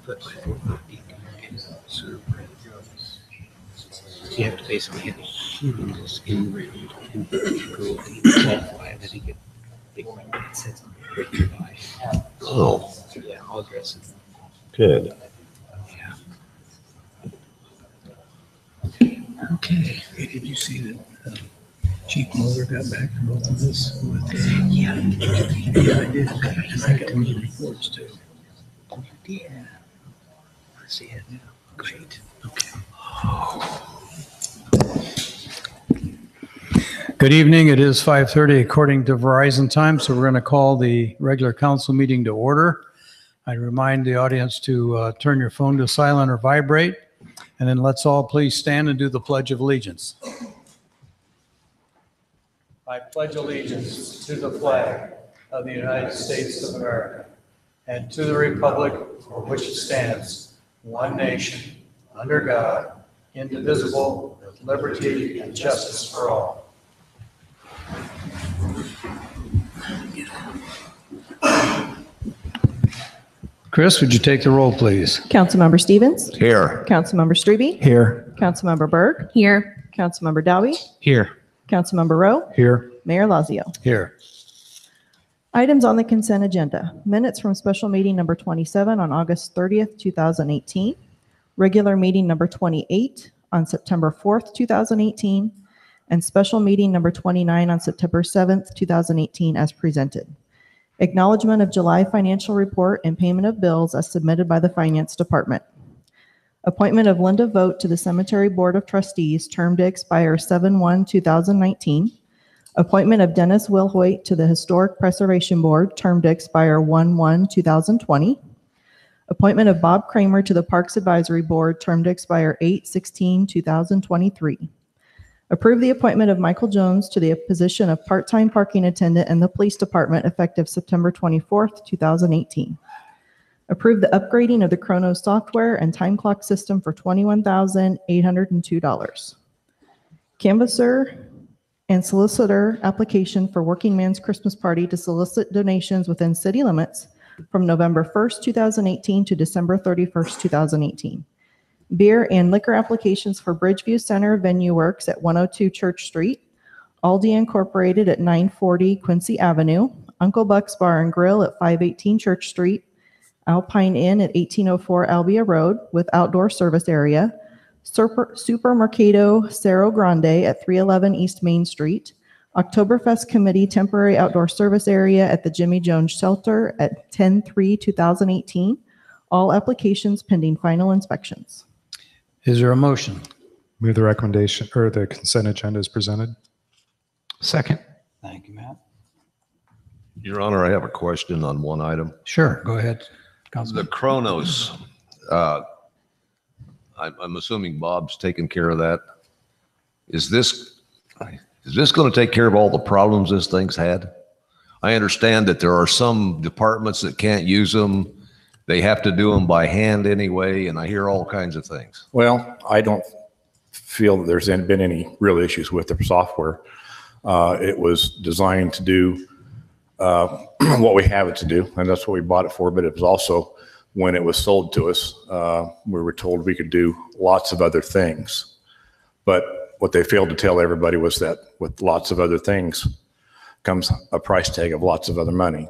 foot by 4 foot deep. So you have to basically hit this in round and go qualify it. I think it sets right nearby. Oh, Yeah, all aggressive. good. Yeah. Okay. Did you see that Chief Mueller got back from all of this? Yeah. Yeah, I did. And I got one of the reports too. Yeah. I see it now. Great. Okay. Good evening. It is 5:30 according to Verizon time, so we're going to call the regular council meeting to order. I remind the audience to turn your phone to silent or vibrate, and then let's all please stand and do the Pledge of Allegiance. I pledge allegiance to the flag of the United States of America and to the republic for which it stands, one nation, under God, indivisible, with liberty and justice for all. Chris, would you take the roll, please? Councilmember Stevens? Here. Councilmember Strebe? Here. Councilmember Berg? Here. Councilmember Dowie? Here. Councilmember Rowe? Here. Mayor Lazio? Here. Items on the consent agenda. Minutes from special meeting number 27 on August 30th, 2018. Regular meeting number 28 on September 4th, 2018. And special meeting number 29 on September 7th, 2018 as presented. Acknowledgement of July financial report and payment of bills as submitted by the Finance Department. Appointment of Linda Vogt to the Cemetery Board of Trustees, term to expire 7/1/2019. Appointment of Dennis Wilhoit to the Historic Preservation Board, term to expire 1/1/2020. Appointment of Bob Kramer to the Parks Advisory Board, term to expire 8/16/2023. Approve the appointment of Michael Jones to the position of part-time parking attendant in the Police Department effective September 24th, 2018. Approve the upgrading of the Chronos software and time clock system for $21,802. Canvasser and solicitor application for Working Man's Christmas Party to solicit donations within city limits from November 1st, 2018 to December 31st, 2018. Beer and liquor applications for Bridgeview Center Venue Works at 102 Church Street, Aldi Incorporated at 940 Quincy Avenue, Uncle Buck's Bar and Grill at 518 Church Street, Alpine Inn at 1804 Albia Road with outdoor service area, Supermercado Cerro Grande at 311 East Main Street, Oktoberfest Committee Temporary Outdoor Service Area at the Jimmy Jones Shelter at 10/3/2018. All applications pending final inspections. Is there a motion? Move the recommendation or the consent agenda is presented. Second. Thank you, Matt. Your Honor, I have a question on one item. Sure, go ahead, The Councilman. Chronos, I'm assuming Bob's taking care of that. Is this going to take care of all the problems this thing's had? I understand that there are some departments that can't use them. They have to do them by hand anyway, and I hear all kinds of things. Well, I don't feel that there's been any real issues with the software. It was designed to do what we have it to do, and that's what we bought it for. But it was also, when it was sold to us, we were told we could do lots of other things. But what they failed to tell everybody was that with lots of other things comes a price tag of lots of other money.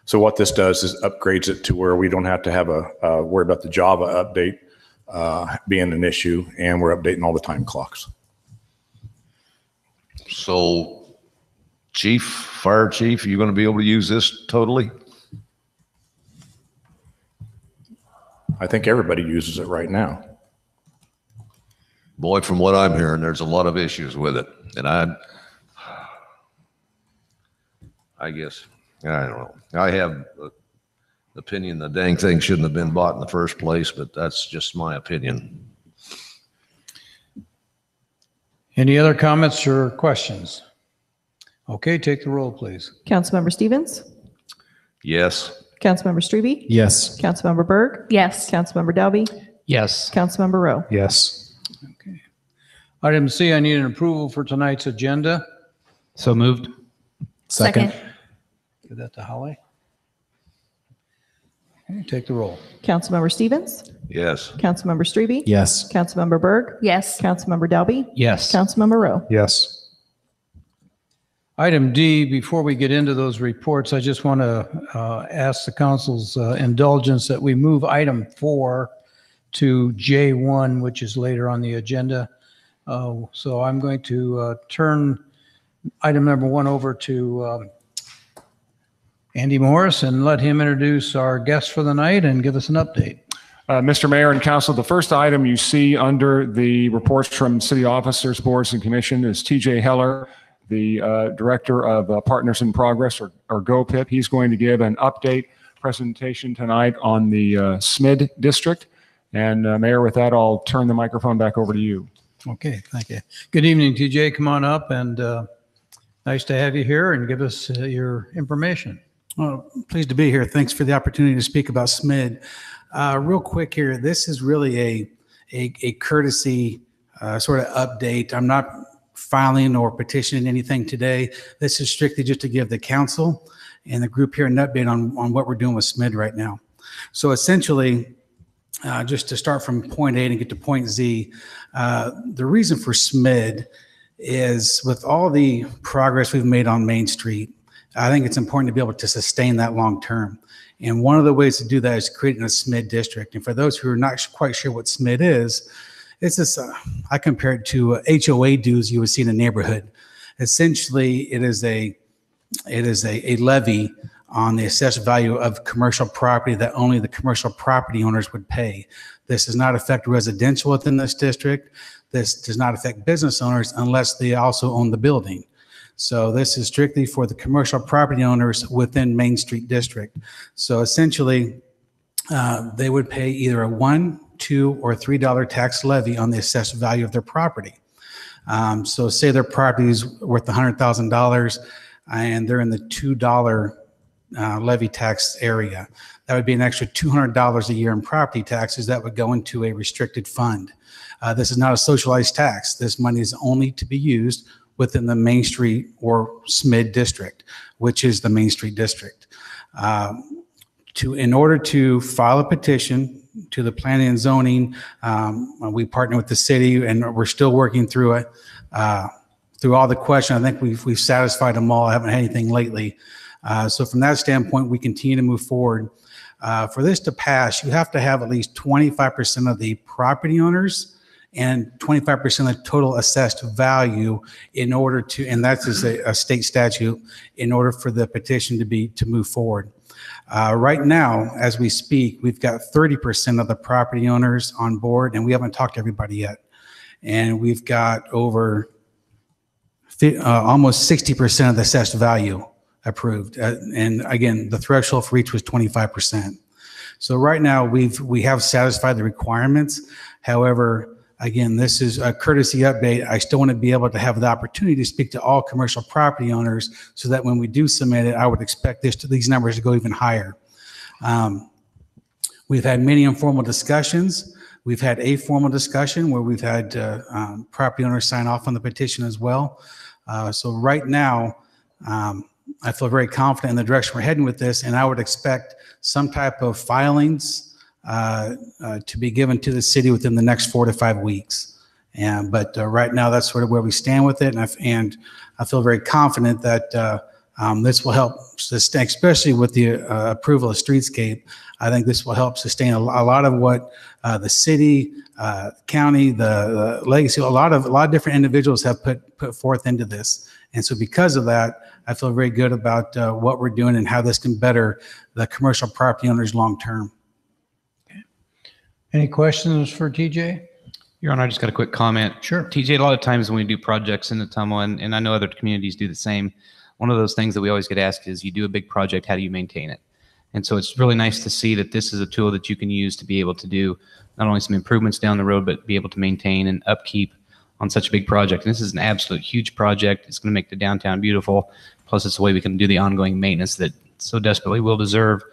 So what this does is upgrades it to where we don't have to have a worry about the Java update being an issue, and we're updating all the time clocks. So, Fire Chief, are you going to be able to use this totally? I think everybody uses it right now. Boy, from what I'm hearing, there's a lot of issues with it. And I guess, I don't know. I have an opinion the dang thing shouldn't have been bought in the first place, but that's just my opinion. Any other comments or questions? Okay, take the roll, please. Councilmember Stevens? Yes. Councilmember Strebe? Yes. Councilmember Berg? Yes. Councilmember Dowie? Yes. Councilmember Rowe? Yes. Okay. Item C, I need an approval for tonight's agenda. So moved. Second. Give that to Holly. Okay, take the roll. Councilmember Stevens, Yes. Councilmember Strebe, Yes. Councilmember Berg, Yes. Councilmember Dalby, Yes. Councilmember Rowe. Yes. Item D, before we get into those reports, I just want to ask the council's indulgence that we move item 4 to J1, which is later on the agenda. So I'm going to turn item number 1 over to Andy Morris and let him introduce our guest for the night and give us an update. Mr. Mayor and Council, the first item you see under the reports from city officers, boards, and commission is TJ Heller, the Director of Partners in Progress, or GoPIP. He's going to give an update presentation tonight on the SMID district. And Mayor, with that, I'll turn the microphone back over to you. Okay, thank you. Good evening, TJ. Come on up, and nice to have you here and give us your information. Well, pleased to be here. Thanks for the opportunity to speak about SMID. Real quick here, this is really a courtesy sort of update. I'm not filing or petitioning anything today. This is strictly just to give the council and the group here an update on what we're doing with SMID right now. So essentially, just to start from point A and get to point Z, the reason for SMID is with all the progress we've made on Main Street, I think it's important to be able to sustain that long term. And one of the ways to do that is creating a SMID district. And for those who are not quite sure what SMID is, it's this, I compare it to HOA dues you would see in a neighborhood. Essentially, it is a levy on the assessed value of commercial property that only the commercial property owners would pay. This does not affect residential within this district. This does not affect business owners unless they also own the building. So this is strictly for the commercial property owners within Main Street District. So essentially, they would pay either a $1, $2, or $3 tax levy on the assessed value of their property. So say their property is worth $100,000 and they're in the $2 levy tax area. That would be an extra $200 a year in property taxes that would go into a restricted fund. This is not a socialized tax. This money is only to be used within the Main Street or SMID district, which is the Main Street district. In order to file a petition to the planning and zoning, we partner with the city and we're still working through it. Through all the questions, I think we've satisfied them all. I haven't had anything lately. So from that standpoint, we continue to move forward. For this to pass, you have to have at least 25% of the property owners and 25% of the total assessed value in order to, and that's a state statute, in order for the petition to move forward. Right now, as we speak, we've got 30% of the property owners on board, and we haven't talked to everybody yet. And we've got over almost 60% of the assessed value approved. And again, the threshold for each was 25%. So right now, we have satisfied the requirements. However, again, this is a courtesy update. I still want to be able to have the opportunity to speak to all commercial property owners so that when we do submit it, I would expect these numbers to go even higher. We've had many informal discussions. We've had a formal discussion where we've had property owners sign off on the petition as well. So right now, I feel very confident in the direction we're heading with this, and I would expect some type of filings to be given to the city within the next 4 to 5 weeks. But right now, that's sort of where we stand with it. And I feel very confident that this will help sustain, especially with the approval of Streetscape. I think this will help sustain a lot of what the city, county, the legacy, a lot of different individuals have put forth into this. And so because of that, I feel very good about what we're doing and how this can better the commercial property owners long term. Any questions for TJ? Your Honor, I just got a quick comment. Sure. TJ, a lot of times when we do projects in Ottumwa, and I know other communities do the same, one of those things that we always get asked is, you do a big project, how do you maintain it? And so it's really nice to see that this is a tool that you can use to be able to do not only some improvements down the road, but be able to maintain and upkeep on such a big project. And this is an absolute huge project. It's going to make the downtown beautiful. Plus, it's a way we can do the ongoing maintenance that so desperately will deserve.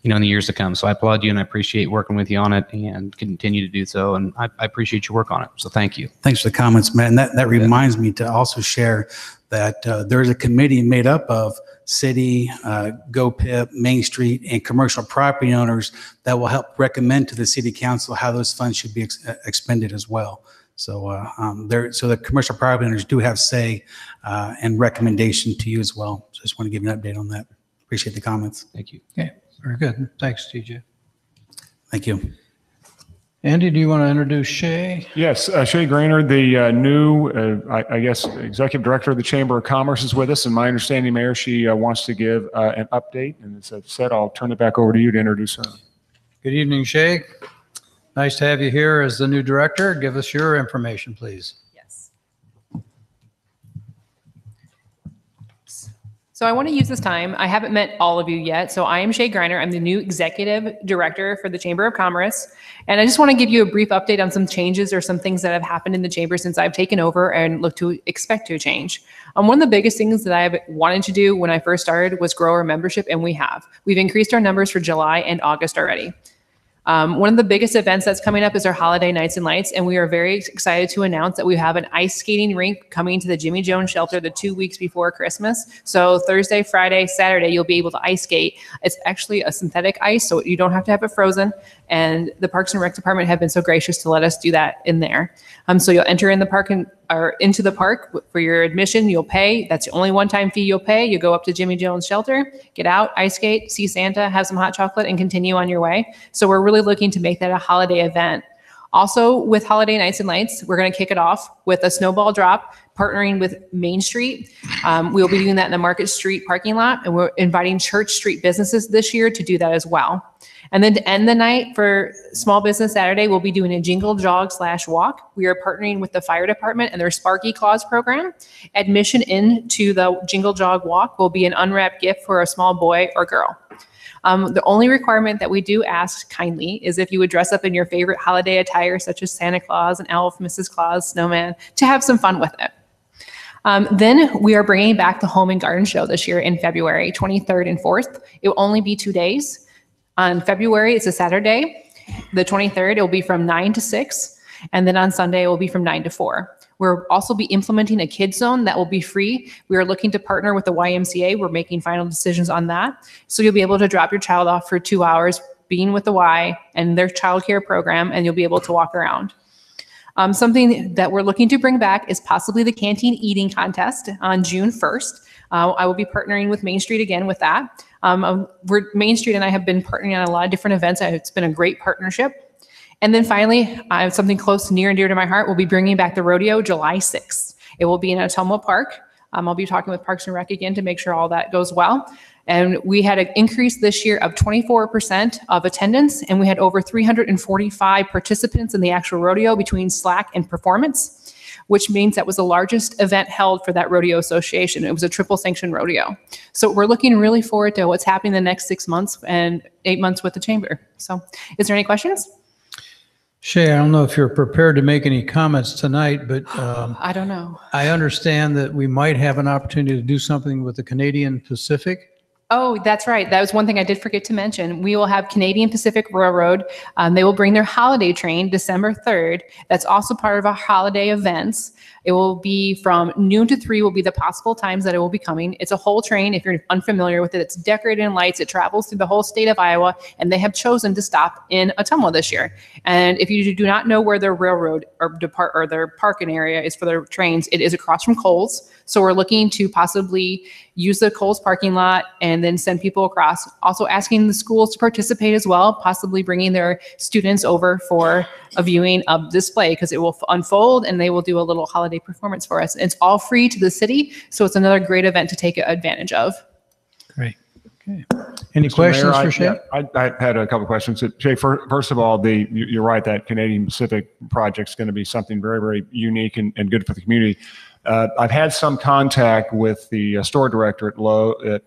in the years to come. So I applaud you and I appreciate working with you on it and continue to do so. And I appreciate your work on it. So thank you. Thanks for the comments, Matt. And that reminds me to also share that there's a committee made up of city, GoPIP, Main Street, and commercial property owners that will help recommend to the city council how those funds should be expended as well. So so the commercial property owners do have say and recommendation to you as well. So just want to give you an update on that. Appreciate the comments. Thank you. Okay, very good. Thanks, TJ. Thank you. Andy, do you want to introduce Shay? Yes, Shay Grainer, the new, I guess, Executive Director of the Chamber of Commerce is with us. And my understanding, Mayor, she wants to give an update. And as I've said, I'll turn it back over to you to introduce her. Good evening, Shay. Nice to have you here as the new director. Give us your information, please. Yes. So I want to use this time. I haven't met all of you yet. So I am Shay Greiner. I'm the new executive director for the Chamber of Commerce. And I just want to give you a brief update on some changes or some things that have happened in the chamber since I've taken over and look to expect to change. One of the biggest things that I've wanted to do when I first started was grow our membership, and we have. We've increased our numbers for July and August already. One of the biggest events that's coming up is our Holiday Nights and Lights, and we are very excited to announce that we have an ice skating rink coming to the Jimmy Jones shelter the 2 weeks before Christmas. So Thursday, Friday, Saturday, you'll be able to ice skate. It's actually a synthetic ice, so you don't have to have it frozen. And the Parks and Rec Department have been so gracious to let us do that in there. So you'll enter in the park or into the park for your admission. You'll pay. That's the only one-time fee you'll pay. You go up to Jimmy Jones shelter, get out, ice skate, see Santa, have some hot chocolate, and continue on your way. So we're really looking to make that a holiday event. Also, with Holiday Nights and Lights, we're going to kick it off with a snowball drop, partnering with Main Street. We'll be doing that in the Market Street parking lot, and we're inviting Church Street businesses this year to do that as well. And then to end the night for Small Business Saturday, we'll be doing a jingle jog / walk. We are partnering with the fire department and their Sparky Claus program. Admission into the jingle jog walk will be an unwrapped gift for a small boy or girl. The only requirement that we do ask kindly is if you would dress up in your favorite holiday attire, such as Santa Claus, an elf, Mrs. Claus, snowman, to have some fun with it. Then we are bringing back the Home and Garden Show this year in February 23rd and 4th. It will only be 2 days. On February, it's a Saturday. The 23rd, it will be from 9 to 6. And then on Sunday, it will be from 9 to 4. We'll also be implementing a kids zone that will be free. We are looking to partner with the YMCA. We're making final decisions on that. So you'll be able to drop your child off for 2 hours, being with the Y and their childcare program, and you'll be able to walk around. Something that we're looking to bring back is possibly the canteen eating contest on June 1st. I will be partnering with Main Street again with that. Main Street and I have been partnering on a lot of different events. It's been a great partnership. And then finally, I have something close, near and dear to my heart. We'll be bringing back the rodeo July 6th. It will be in Ottumwa Park. I'll be talking with Parks and Rec again to make sure all that goes well. And we had an increase this year of 24% of attendance, and we had over 345 participants in the actual rodeo between slack and performance, which means that was the largest event held for that rodeo association. It was a triple sanction rodeo. So we're looking really forward to what's happening the next 6 months and 8 months with the chamber. So is there any questions? Shay, I don't know if you're prepared to make any comments tonight, but I don't know. I understand that we might have an opportunity to do something with the Canadian Pacific. Oh, that's right. That was one thing I did forget to mention. We will have Canadian Pacific Railroad. They will bring their holiday train December 3rd. That's also part of our holiday events. It will be from noon to 3 will be the possible times that it will be coming. It's a whole train. If you're unfamiliar with it, it's decorated in lights. It travels through the whole state of Iowa, and they have chosen to stop in Ottumwa this year. And if you do not know where their railroad or their parking area is for their trains, it is across from Kohl's. So we're looking to possibly use the Kohl's parking lot and then send people across. Also asking the schools to participate as well, possibly bringing their students over for a viewing of display, because it will unfold and they will do a little holiday performance for us. It's all free to the city, so it's another great event to take advantage of. Great. Okay. Any Mr. questions Mayor, for Shay? I had a couple of questions. Shay, first of all, you're right, that Canadian Pacific project is going to be something very, very unique and good for the community. I've had some contact with the store director at Lowe,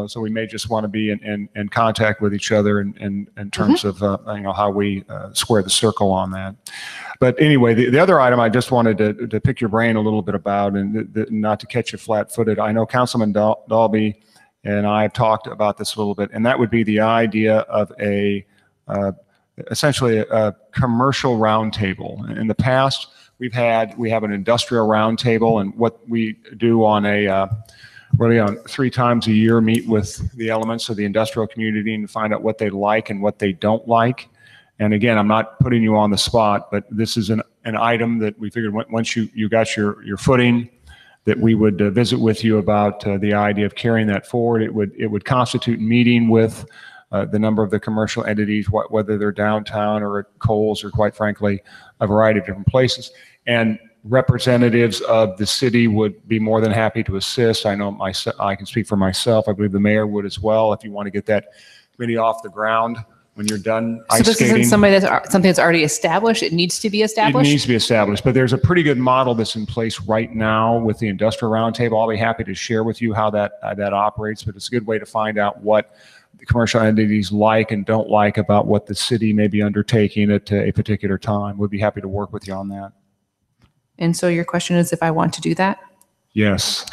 so we may just want to be in contact with each other in terms of how we square the circle on that. But anyway, the other item I just wanted to pick your brain a little bit about, and not to catch you flat-footed. I know Councilman Dalby and I've talked about this a little bit, and that would be the idea of essentially a commercial roundtable. In the past, we have an industrial roundtable, and what we do on really on 3 times a year, meet with the elements of the industrial community and find out what they like and what they don't like. And again, I'm not putting you on the spot, but this is an item that we figured once you got your footing, that we would visit with you about the idea of carrying that forward. It would constitute meeting with the number of the commercial entities, whether they're downtown or at Kohl's or, quite frankly, a variety of different places. And representatives of the city would be more than happy to assist. I know I can speak for myself. I believe the mayor would as well, if you want to get that committee off the ground when you're done ice skating. So this isn't something that's already established? It needs to be established? It needs to be established, but there's a pretty good model that's in place right now with the industrial roundtable. I'll be happy to share with you how that operates, but it's a good way to find out what the commercial entities like and don't like about what the city may be undertaking at a particular time. We'd be happy to work with you on that. And so your question is if I want to do that? Yes.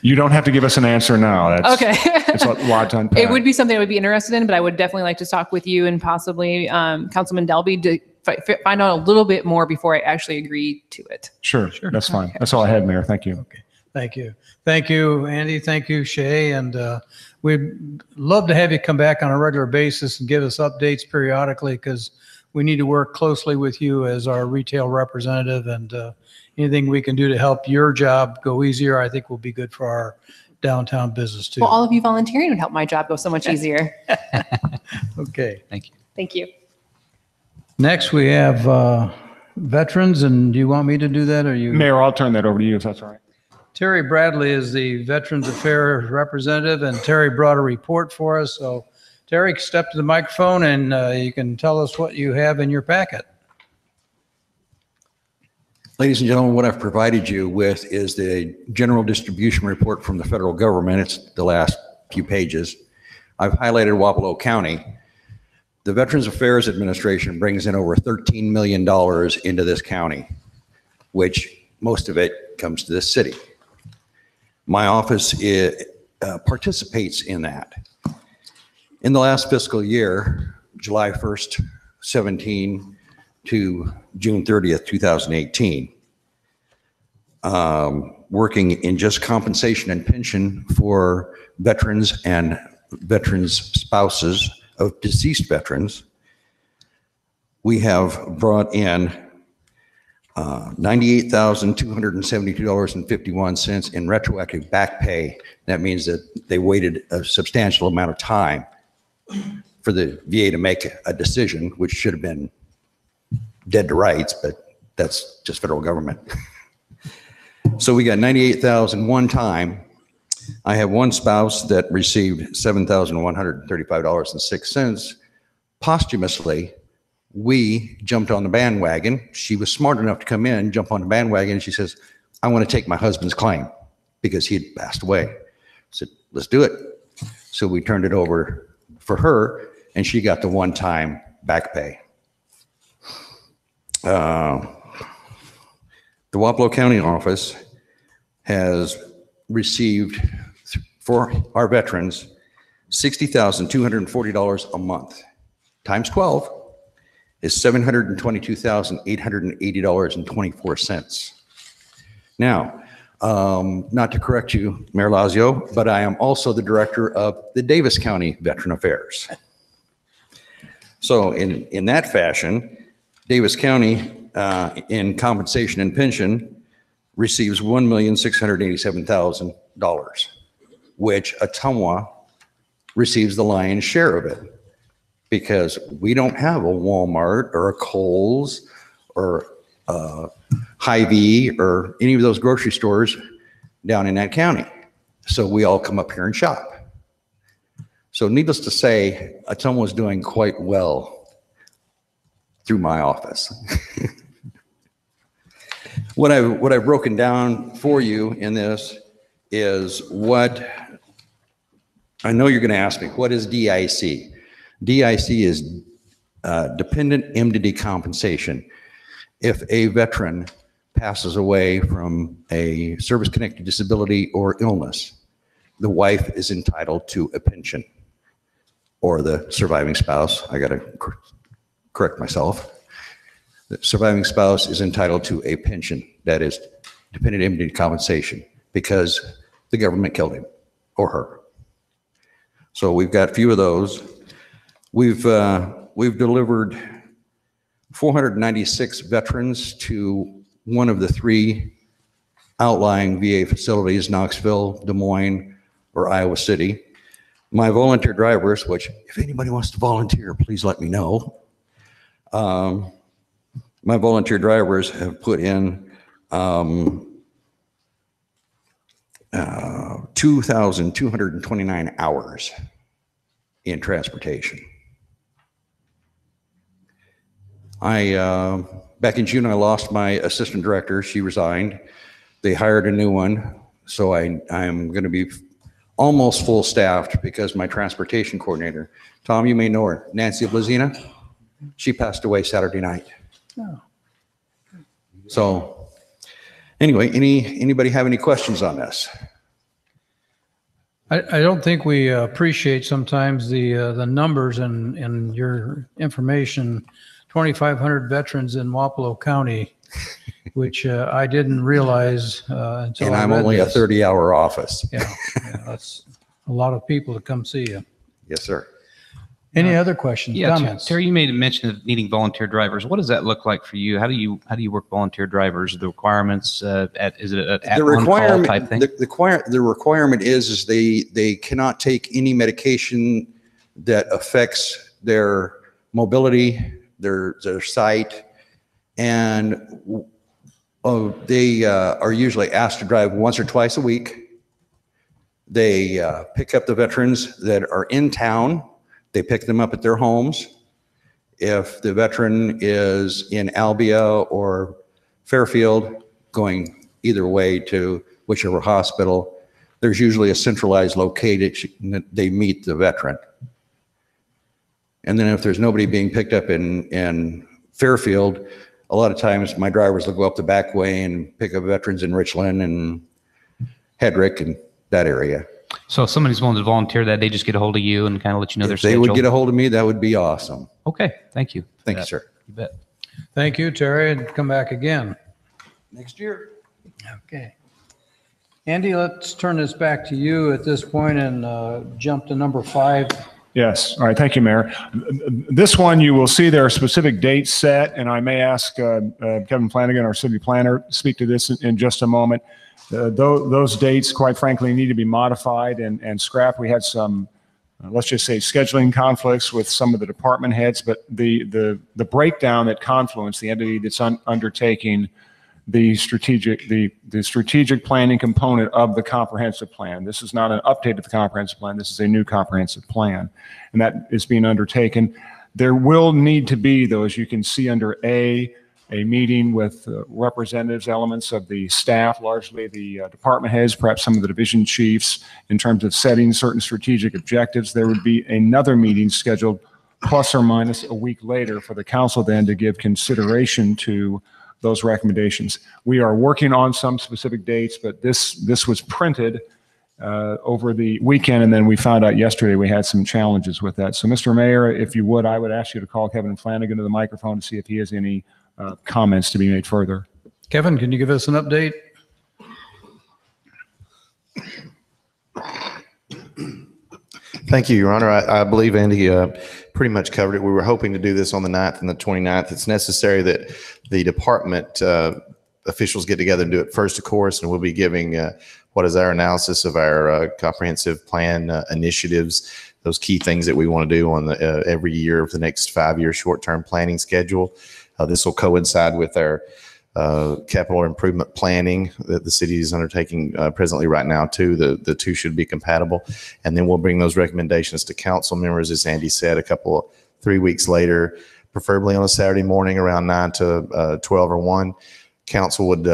You don't have to give us an answer now. Okay. It's a lot to unpack. It would be something I would be interested in, but I would definitely like to talk with you and possibly Councilman Delby to find out a little bit more before I actually agree to it. Sure. That's fine. Okay. That's all I had, Mayor. Thank you. Okay. Thank you. Thank you, Andy. Thank you, Shay. And we'd love to have you come back on a regular basis and give us updates periodically, because we need to work closely with you as our retail representative, and anything we can do to help your job go easier, I think will be good for our downtown business too. Well, all of you volunteering would help my job go so much easier. Okay. Thank you. Thank you. Next, we have veterans, and do you want me to do that, or you? Mayor, I'll turn that over to you if that's all right. Terry Bradley is the Veterans Affairs representative, and Terry brought a report for us. So Terry, step to the microphone and you can tell us what you have in your packet. Ladies and gentlemen, what I've provided you with is the general distribution report from the federal government. It's the last few pages. I've highlighted Wapello County. The Veterans Affairs Administration brings in over $13 million into this county, which most of it comes to this city. My office participates in that. In the last fiscal year, July 1st, 17 to June 30th, 2018, working in just compensation and pension for veterans and veterans' spouses of deceased veterans, we have brought in $98,272.51 in retroactive back pay. That means that they waited a substantial amount of time for the VA to make a decision, which should have been dead to rights, but that's just federal government. So we got 98,000 one time. I have one spouse that received $7,135.06 posthumously. We jumped on the bandwagon. She was smart enough to come in, jump on the bandwagon. And she says, I want to take my husband's claim because he had passed away. I said, let's do it. So we turned it over for her, and she got the one-time back pay. The Wapello County office has received for our veterans $60,240 a month. Times 12 is $722,880.24. Now, not to correct you, Mayor Lazio, but I am also the director of the Davis County Veteran Affairs. So in that fashion, Davis County in compensation and pension receives $1,687,000, which Ottumwa receives the lion's share of it, because we don't have a Walmart or a Kohl's or Hy-Vee or any of those grocery stores down in that county. So we all come up here and shop. So needless to say, Ottumwa is doing quite well through my office. What I've broken down for you in this is what I know you're going to ask me. What is DIC? DIC is dependent indemnity compensation. If a veteran passes away from a service-connected disability or illness, the wife is entitled to a pension, or the surviving spouse. I got to correct myself. The surviving spouse is entitled to a pension, that is dependent indemnity compensation, because the government killed him or her. So we've got a few of those. We've delivered 496 veterans to one of the 3 outlying VA facilities, Knoxville, Des Moines, or Iowa City. My volunteer drivers, which if anybody wants to volunteer, please let me know. My volunteer drivers have put in 2,229 hours in transportation. Back in June, I lost my assistant director. She resigned. They hired a new one. So I'm going to be almost full staffed because my transportation coordinator, Tom, you may know her, Nancy Blazina, she passed away Saturday night. Oh. So anyway, anybody have any questions on this? I don't think we appreciate sometimes the numbers and your information. 2,500 veterans in Wapello County, which I didn't realize until And I I'm read only this. a 30-hour office. Yeah, that's a lot of people to come see you. Yes, sir. Any other questions, Yeah, comments? Terry, you made a mention of needing volunteer drivers. What does that look like for you? How do you work volunteer drivers? The requirements is it an on-call type thing? The requirement is they cannot take any medication that affects their mobility, their sight, and they are usually asked to drive once or twice a week. They pick up the veterans that are in town. They pick them up at their homes. If the veteran is in Albia or Fairfield, going either way to whichever hospital, there's usually a centralized location that they meet the veteran. And then if there's nobody being picked up in Fairfield, a lot of times my drivers will go up the back way and pick up veterans in Richland and Hedrick and that area. So if somebody's willing to volunteer that, they just get a hold of you and kind of let you know their If they schedule. would get a hold of me, that would be awesome. Okay, thank you. Thank you, sir. You bet. Thank you, Terry, and come back again. Next year. Okay. Andy, let's turn this back to you at this point and jump to number 5. Yes. All right. Thank you, Mayor. This one, you will see there are specific dates set, and I may ask Kevin Flanagan, our city planner, to speak to this in just a moment. Those dates, quite frankly, need to be modified and scrapped. We had some, let's just say, scheduling conflicts with some of the department heads, but the breakdown at Confluence, the entity that's undertaking the strategic planning component of the comprehensive plan. This is not an update of the comprehensive plan. This is a new comprehensive plan, and that is being undertaken. There will need to be, though, as you can see under A meeting with representatives, elements of the staff, largely the department heads, perhaps some of the division chiefs, in terms of setting certain strategic objectives. There would be another meeting scheduled plus or minus a week later for the council then to give consideration to those recommendations. We are working on some specific dates, but this was printed over the weekend, and then we found out yesterday we had some challenges with that. So, Mr. Mayor, if you would, I would ask you to call Kevin Flanagan to the microphone to see if he has any comments to be made further. Kevin, can you give us an update? Thank you, Your Honor. I believe Andy pretty much covered it. We were hoping to do this on the 9th and the 29th. It's necessary that the department officials get together and do it first, of course, and we'll be giving what is our analysis of our comprehensive plan initiatives, those key things that we want to do on every year of the next 5-year short-term planning schedule. This will coincide with our capital improvement planning that the city is undertaking presently right now too. The two should be compatible. And then we'll bring those recommendations to council members, as Andy said, 3 weeks later, preferably on a Saturday morning around 9 to 12 or 1. Council would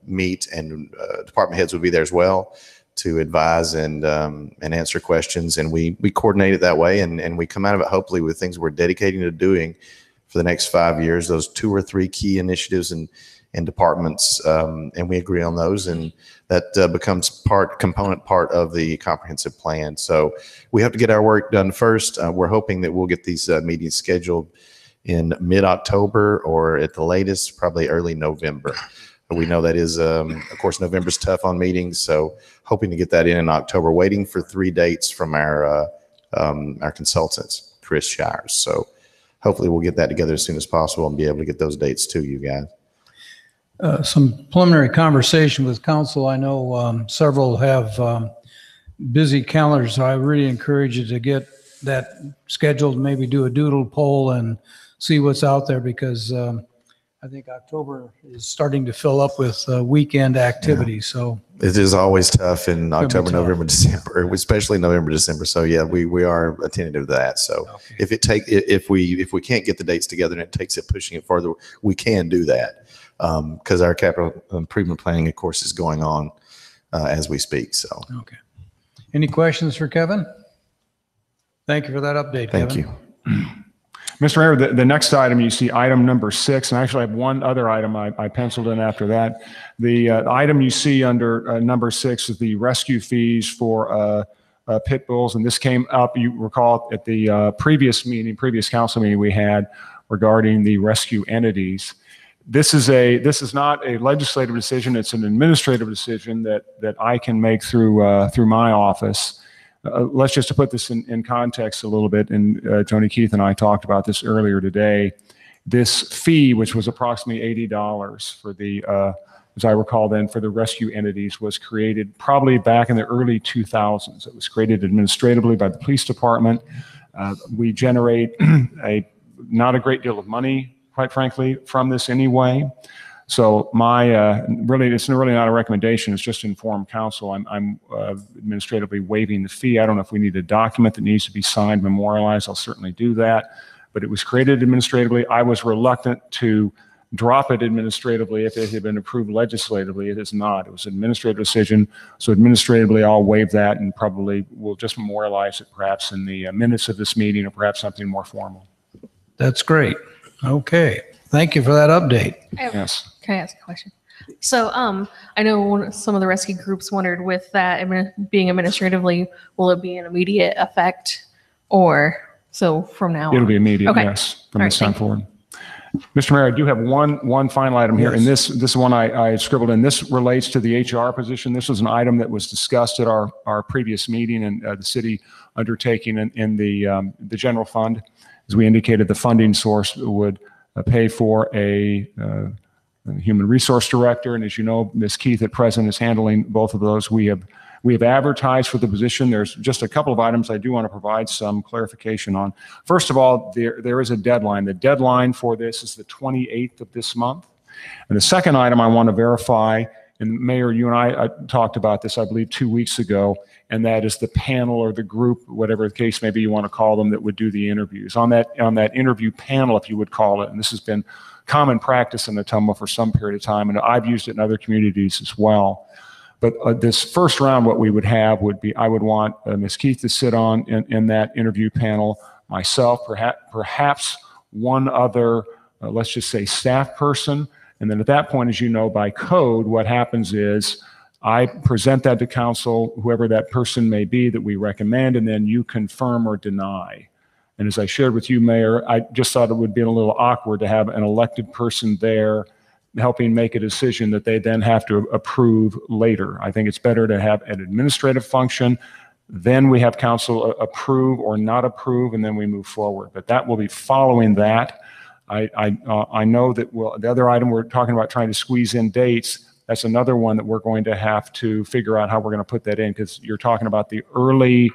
meet, and department heads would be there as well to advise and answer questions. And we coordinate it that way, and we come out of it hopefully with things we're dedicating to doing for the next 5 years, those 2 or 3 key initiatives and and departments, and we agree on those, and that becomes component part of the comprehensive plan. So we have to get our work done first. We're hoping that we'll get these meetings scheduled in mid-October or at the latest, probably early November. But we know that is, of course, November's tough on meetings, so hoping to get that in October. Waiting for 3 dates from our consultants, Chris Shires. So hopefully we'll get that together as soon as possible and be able to get those dates to you guys. Some preliminary conversation with council. I know several have busy calendars, so I really encourage you to get that scheduled, maybe do a doodle poll and see what's out there, because I think October is starting to fill up with weekend activities. So it is always tough in October, tough. November, December, especially November, December. So yeah, we are attentive to that. So okay. if we can't get the dates together and it takes it pushing it farther, we can do that, because our capital improvement planning, of course, is going on as we speak. So okay. Any questions for Kevin? Thank you for that update, thank Kevin. you. Mr. Mayor, the next item, you see item number 6, and I actually have one other item I penciled in after that. The item you see under number 6 is the rescue fees for pit bulls, and this came up, you recall, at the previous council meeting we had regarding the rescue entities. This is not a legislative decision, it's an administrative decision that I can make through my office. Let's just to put this in context a little bit, and Tony Keith and I talked about this earlier today. This fee, which was approximately $80 for the, as I recall then, for the rescue entities, was created probably back in the early 2000s. It was created administratively by the police department. We generate not a great deal of money, quite frankly, from this anyway. So it's really not a recommendation. It's just to inform council. I'm administratively waiving the fee. I don't know if we need a document that needs to be signed, memorialized. I'll certainly do that. But it was created administratively. I was reluctant to drop it administratively if it had been approved legislatively. It is not. It was an administrative decision. So administratively, I'll waive that and probably will just memorialize it perhaps in the minutes of this meeting or perhaps something more formal. That's great. Okay. Thank you for that update. Yes. Can I ask a question? So I know some of the rescue groups wondered with that being administratively, will it be an immediate effect or so from now on? It'll be immediate, Okay. yes, from All this right, time thank you. forward. Mr. Mayor, I do have one final item here, and this one I scribbled in. This relates to the HR position. This was an item that was discussed at our previous meeting and the city undertaking in the general fund. As we indicated, the funding source would pay for a human resource director, and as you know, Ms. Keith at present is handling both of those. We have advertised for the position. There's just a couple of items I do want to provide some clarification on. First of all, there is a deadline. The deadline for this is the 28th of this month. And the second item I want to verify, and Mayor, you and I talked about this, I believe, 2 weeks ago, and that is the panel or the group, whatever the case may be you want to call them, that would do the interviews. On that interview panel, if you would call it, and this has been common practice in Ottumwa for some period of time, and I've used it in other communities as well. But this first round, what we would have would be, I would want Ms. Keith to sit on in that interview panel, myself, perhaps one other, let's just say staff person. And then at that point, as you know, by code, what happens is I present that to council, whoever that person may be that we recommend, and then you confirm or deny. And as I shared with you, Mayor, I just thought it would be a little awkward to have an elected person there helping make a decision that they then have to approve later. I think it's better to have an administrative function, then we have council approve or not approve, and then we move forward. But that will be following that. I know that the other item we're talking about trying to squeeze in dates, that's another one that we're going to have to figure out how we're going to put that in, because you're talking about the early,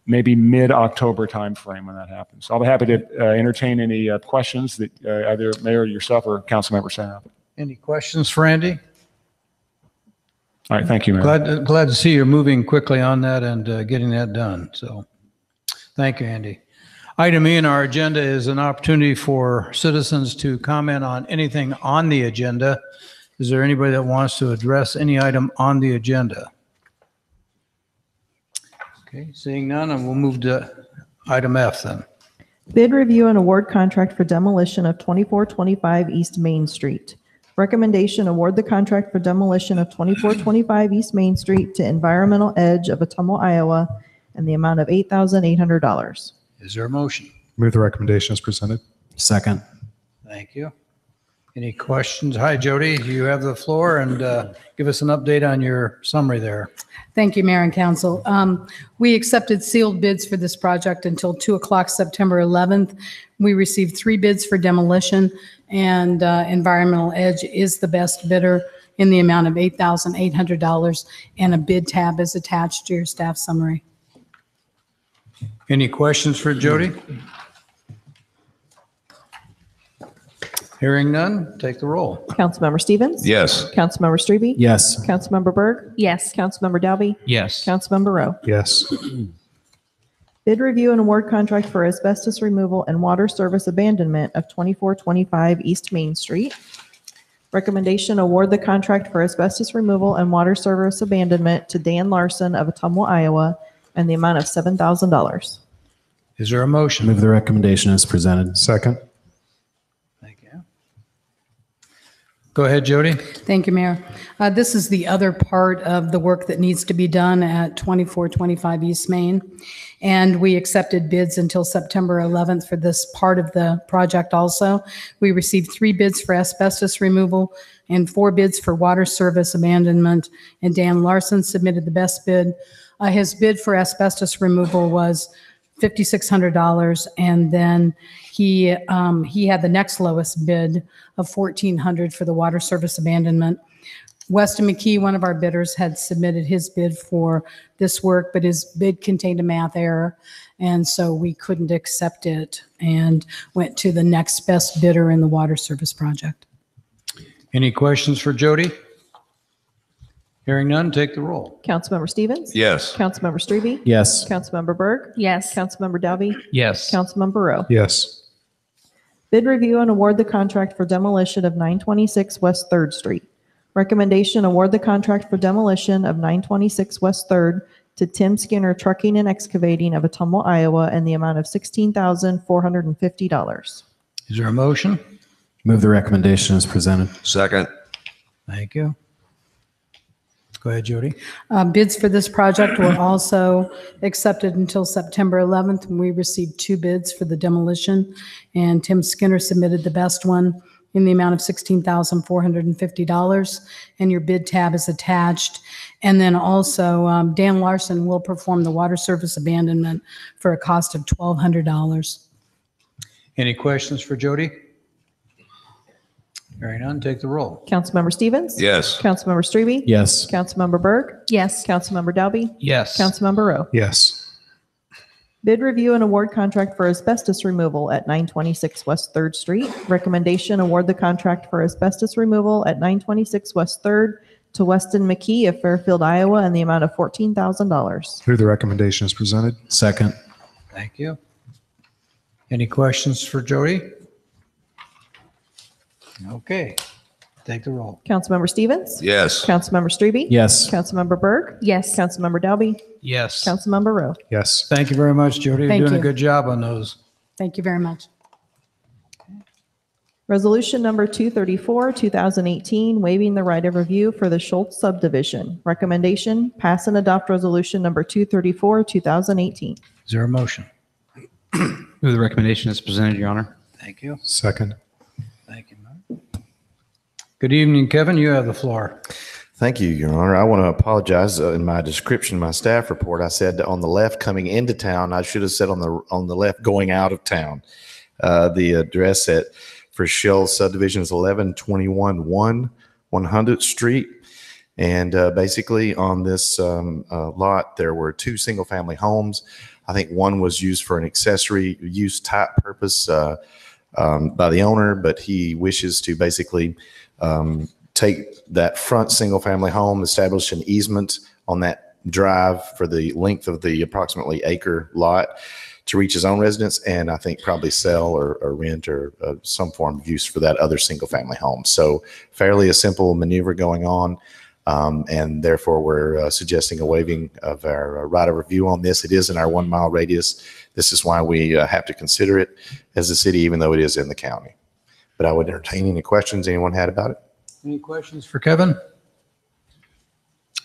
maybe mid-October timeframe when that happens. So I'll be happy to entertain any questions that either Mayor, yourself, or council members have. Any questions for Andy? All right, thank you, Mayor. Glad to see you're moving quickly on that and getting that done. So thank you, Andy. Item E on our agenda is an opportunity for citizens to comment on anything on the agenda. Is there anybody that wants to address any item on the agenda? Okay, seeing none, and we'll move to item F then. Bid review and award contract for demolition of 2425 East Main Street. Recommendation, award the contract for demolition of 2425 East Main Street to Environmental Edge of Ottumwa, Iowa, and the amount of $8,800. Is there a motion? Move the recommendation as presented. Second. Thank you. Any questions? Hi, Jody, you have the floor, and give us an update on your summary there. Thank you, Mayor and Council. We accepted sealed bids for this project until 2 o'clock September 11th. We received 3 bids for demolition, and Environmental Edge is the best bidder in the amount of $8,800, and a bid tab is attached to your staff summary. Any questions for Jody? Hearing none, take the roll. Councilmember Stevens? Yes. Councilmember Strebe? Yes. Councilmember Berg? Yes. Councilmember Dalby? Yes. Councilmember Rowe? Yes. Bid review and award contract for asbestos removal and water service abandonment of 2425 East Main Street. Recommendation, award the contract for asbestos removal and water service abandonment to Dan Larson of Ottumwa, Iowa, and the amount of $7,000. Is there a motion? Move the recommendation as presented. Second. Thank you. Go ahead, Jody. Thank you, Mayor. This is the other part of the work that needs to be done at 2425 East Main. And we accepted bids until September 11th for this part of the project also. We received 3 bids for asbestos removal and 4 bids for water service abandonment. And Dan Larson submitted the best bid. His bid for asbestos removal was $5,600, and then he had the next lowest bid of $1,400 for the water service abandonment. Weston McKee, one of our bidders, had submitted his bid for this work, but his bid contained a math error, and so we couldn't accept it and went to the next best bidder in the water service project. Any questions for Jody? Hearing none, take the roll. Councilmember Stevens? Yes. Councilmember Strebe? Yes. Councilmember Berg? Yes. Councilmember Dalby? Yes. Councilmember Rowe? Yes. Bid review and award the contract for demolition of 926 West 3rd Street. Recommendation, award the contract for demolition of 926 West 3rd to Tim Skinner Trucking and Excavating of Ottumwa, Iowa, and the amount of $16,450. Is there a motion? Move the recommendation as presented. Second. Thank you. Go ahead, Jody. Bids for this project were also accepted until September 11th. And we received 2 bids for the demolition, and Tim Skinner submitted the best one in the amount of $16,450, and your bid tab is attached. And then also Dan Larson will perform the water service abandonment for a cost of $1,200. Any questions for Jody? Hearing none, take the roll. Councilmember Stevens? Yes. Councilmember Strebe? Yes. Councilmember Berg? Yes. Councilmember Dalby? Yes. Councilmember Rowe? Yes. Bid review and award contract for asbestos removal at 926 West 3rd Street. Recommendation, award the contract for asbestos removal at 926 West 3rd to Weston McKee of Fairfield, Iowa, in the amount of $14,000. Move the recommendation as presented. Second. Thank you. Any questions for Jody? Okay, take the roll. Councilmember Stevens? Yes. Councilmember Strebe? Yes. Councilmember Berg? Yes. Councilmember Dalby? Yes. Councilmember Rowe? Yes. Thank you very much, Jody. You're Thank doing a you. good job on those. Thank you very much. Resolution number 234, 2018, waiving the right of review for the Schultz subdivision. Recommendation, pass and adopt resolution number 234, 2018. Is there a motion? Move the recommendation as presented, Your Honor. Thank you. Second. Thank you, Mark. Good evening, Kevin. You have the floor. Thank you, Your Honor. I want to apologize. In my description, my staff report, I said on the left coming into town. I should have said on the left going out of town. The address for Shell subdivision is 1121 100th Street. And basically on this lot, there were 2 single-family homes. I think one was used for an accessory use type purpose by the owner, but he wishes to basically take that front single-family home, establish an easement on that drive for the length of the approximately acre lot to reach his own residence, and I think probably sell or rent or some form of use for that other single-family home. So fairly a simple maneuver going on, and therefore we're suggesting a waiving of our right of review on this. It is in our 1 mile radius. This is why we have to consider it as a city, even though it is in the county. But I would entertain any questions anyone had about it. Any questions for Kevin?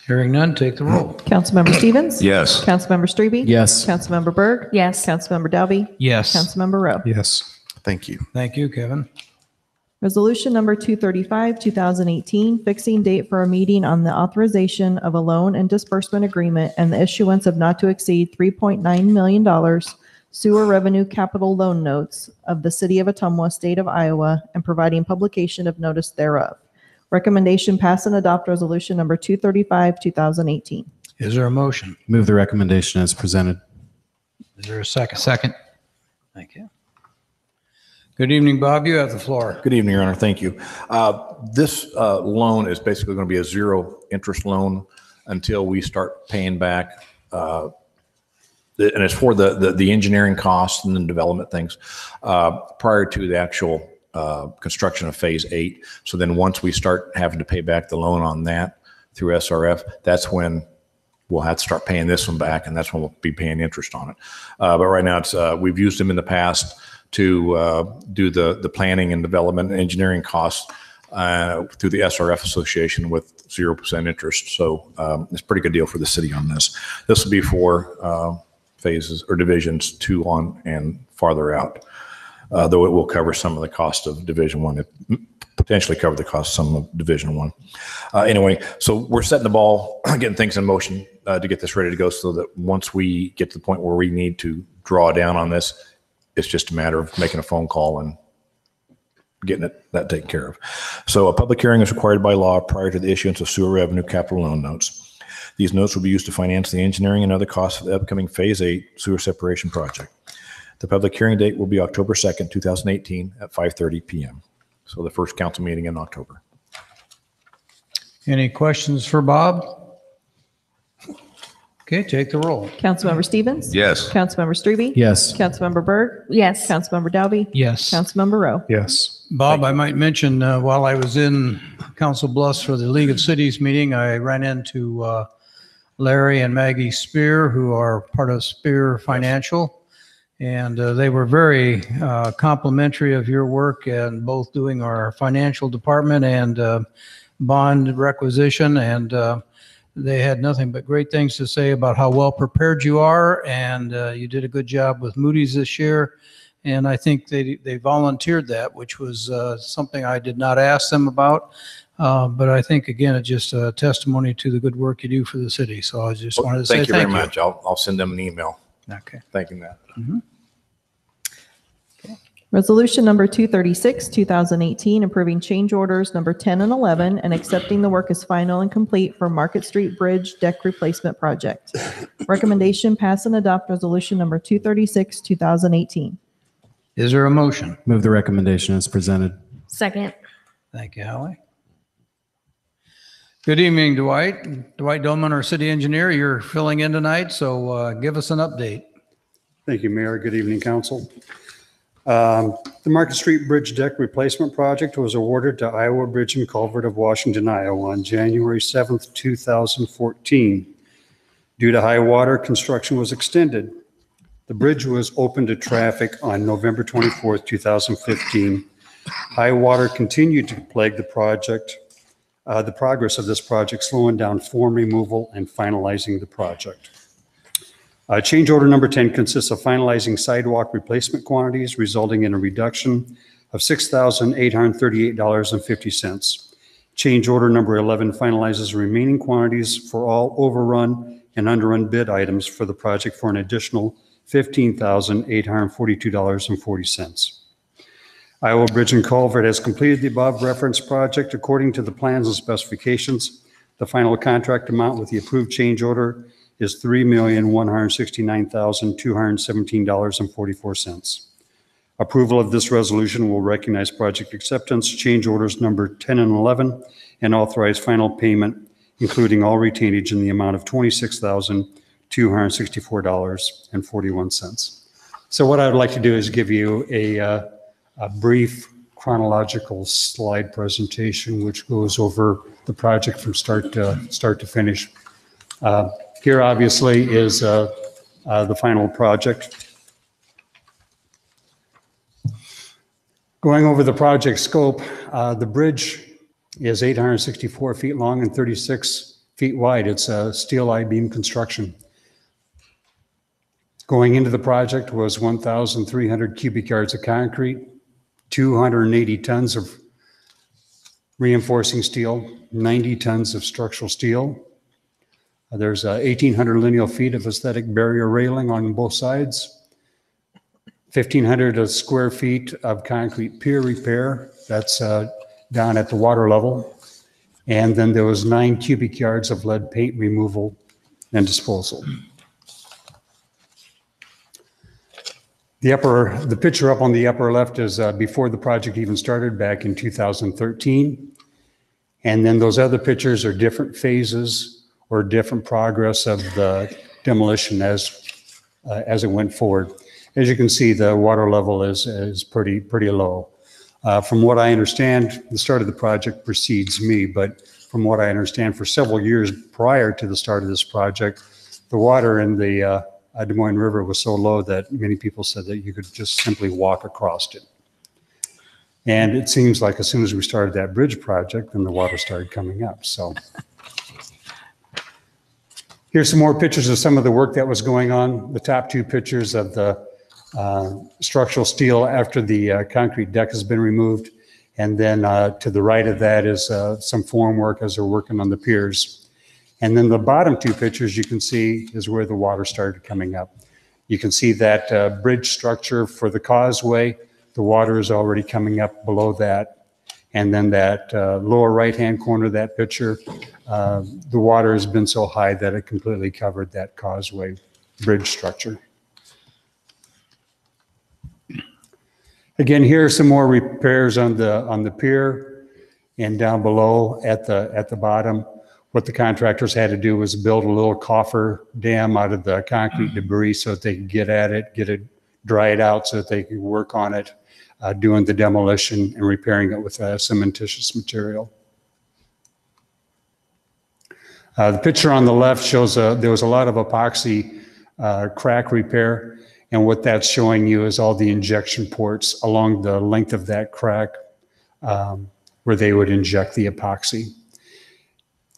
Hearing none, take the roll. Councilmember Stevens? Yes. Councilmember Strebe? Yes. Councilmember Berg? Yes. Councilmember Dalby? Yes. Councilmember Rowe? Yes. Thank you. Thank you, Kevin. Resolution number 235, 2018, fixing date for a meeting on the authorization of a loan and disbursement agreement and the issuance of not to exceed $3.9 million sewer revenue capital loan notes of the City of Ottumwa, State of Iowa, and providing publication of notice thereof. Recommendation pass and adopt resolution number 235, 2018. Is there a motion? Move the recommendation as presented. Is there a second? Second. Thank you. Good evening, Bob. You have the floor. Good evening, Your Honor. Thank you. This loan is basically going to be a zero interest loan until we start paying back. And it's for the engineering costs and the development things prior to the actual construction of phase 8. So then once we start having to pay back the loan on that through SRF, that's when we'll have to start paying this one back, and that's when we'll be paying interest on it. But right now, it's we've used them in the past to do the planning and development and engineering costs through the SRF Association with 0% interest. So it's a pretty good deal for the city on this. This will be for phases or divisions 2 on and farther out, though it will cover some of the cost of Division 1. It potentially cover the cost of some of Division 1. Anyway, so we're setting the ball, getting things in motion to get this ready to go so that once we get to the point where we need to draw down on this, it's just a matter of making a phone call and getting that taken care of. So a public hearing is required by law prior to the issuance of sewer revenue capital loan notes. These notes will be used to finance the engineering and other costs of the upcoming Phase 8 sewer separation project. The public hearing date will be October 2nd, 2018 at 5:30 p.m. So the first council meeting in October. Any questions for Bob? Okay, take the roll. Councilmember Stevens? Yes. Councilmember Strebe? Yes. Councilmember Berg? Yes. Councilmember Dalby? Yes. Councilmember Rowe? Yes. Bob, I might mention, while I was in Council Bluffs for the League of Cities meeting, I ran into Larry and Maggie Spear, who are part of Spear Financial. And they were very complimentary of your work and both doing our financial department and bond requisition. And they had nothing but great things to say about how well prepared you are. And you did a good job with Moody's this year. And I think they volunteered that, which was something I did not ask them about. But I think, again, it's just a testimony to the good work you do for the city. So I just wanted to say thank you. Thank you very much. I'll send them an email. Okay. Thanking that. Mm-hmm. Resolution number 236, 2018, approving change orders number 10 and 11 and accepting the work as final and complete for Market Street Bridge Deck Replacement Project. Recommendation pass and adopt resolution number 236, 2018. Is there a motion? Move the recommendation as presented. Second. Thank you, Howie. Good evening, Dwight. Dwight Dolman, our city engineer. You're filling in tonight, so give us an update. Thank you, Mayor. Good evening, council. The Market Street Bridge Deck Replacement Project was awarded to Iowa Bridge and Culvert of Washington, Iowa on January 7th, 2014. Due to high water, construction was extended. The bridge was open to traffic on November 24th, 2015. High water continued to plague the project, the progress of this project, slowing down form removal and finalizing the project. Change order number 10 consists of finalizing sidewalk replacement quantities, resulting in a reduction of $6,838.50. Change order number 11 finalizes remaining quantities for all overrun and underrun bid items for the project for an additional $15,842.40. Iowa Bridge and Culvert has completed the above referenced project according to the plans and specifications. The final contract amount with the approved change order is $3,169,217.44. Approval of this resolution will recognize project acceptance, change orders number 10 and 11, and authorize final payment, including all retainage in the amount of $26,264.41. So what I would like to do is give you a brief chronological slide presentation, which goes over the project from start to finish. Here, obviously, is the final project. Going over the project scope, the bridge is 864 feet long and 36 feet wide. It's a steel I-beam construction. Going into the project was 1,300 cubic yards of concrete, 280 tons of reinforcing steel, 90 tons of structural steel. There's 1,800 lineal feet of aesthetic barrier railing on both sides, 1,500 square feet of concrete pier repair. That's down at the water level. And then there was 9 cubic yards of lead paint removal and disposal. The picture up on the upper left is before the project even started back in 2013. And then those other pictures are different phases or different progress of the demolition as it went forward. As you can see, the water level is pretty low. From what I understand, the start of the project precedes me, but from what I understand, for several years prior to the start of this project, the water in the Des Moines River was so low that many people said that you could just simply walk across it. And it seems like as soon as we started that bridge project, then the water started coming up. So here's some more pictures of some of the work that was going on. The top 2 pictures of the structural steel after the concrete deck has been removed. And then to the right of that is some form work as they're working on the piers. And then the bottom 2 pictures you can see is where the water started coming up. You can see that bridge structure for the causeway. The water is already coming up below that. And then that lower right-hand corner of that picture, the water has been so high that it completely covered that causeway bridge structure. Again, here are some more repairs on the pier and down below at the bottom. What the contractors had to do was build a little coffer dam out of the concrete debris so that they could get at it, get it dried out so that they could work on it, doing the demolition and repairing it with cementitious material. The picture on the left shows there was a lot of epoxy crack repair. And what that's showing you is all the injection ports along the length of that crack where they would inject the epoxy.